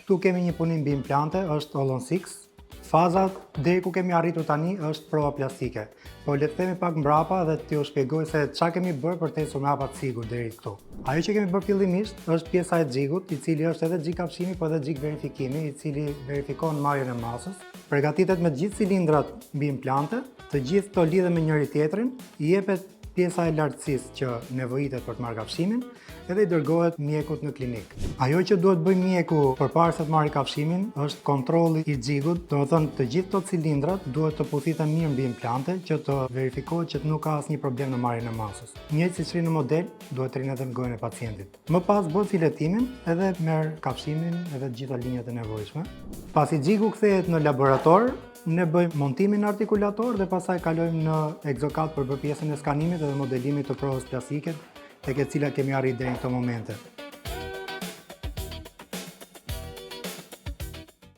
Ktu kemi një punim mbi implante, është All on 6. Faza deri ku kemi arritur tani është prova plastike. Po le të themi pak mbrapa dhe t'ju shpjegoj se çfarë kemi bërë për të ecur mbrapa të sigurt deri këtu. Ajo që kemi bërë fillimisht është pjesa e xhigut, i cili është edhe xhik kafshimi, po edhe xhik verifikimi, i cili verifikon marrjen e masës. Përgatitet me të gjithë cilindrat mbi implante, të gjithë këto lidhen me njëri tjetrin, i jepet pjesa e lartësisë që nevojitet për të marrë kafshimin, edhe i dërgohet mjekut në klinik. Ajo që duhet bëjë mjeku përpara se të marrë kafshimin është kontrolli i xhigut, do të thënë të gjithë këto cilindrat duhet të puthiten mirë mbi implante që të verifikohet që nuk ka asnjë problem në marrjen e masës. Njëjtë siç rinë në model, duhet të rinë edhe në gojën e pacientit. Më pas bën filetimin edhe merr kafshimin edhe të gjitha linjat e nevojshme. Pasi xhigu kthehet në laborator, ne bëjmë montimin në artikulator dhe pastaj kalojmë në Exocad për bërë pjesën e skanimit dhe modelimit të provës plastike tek e cila kemi arritur deri në këto momente.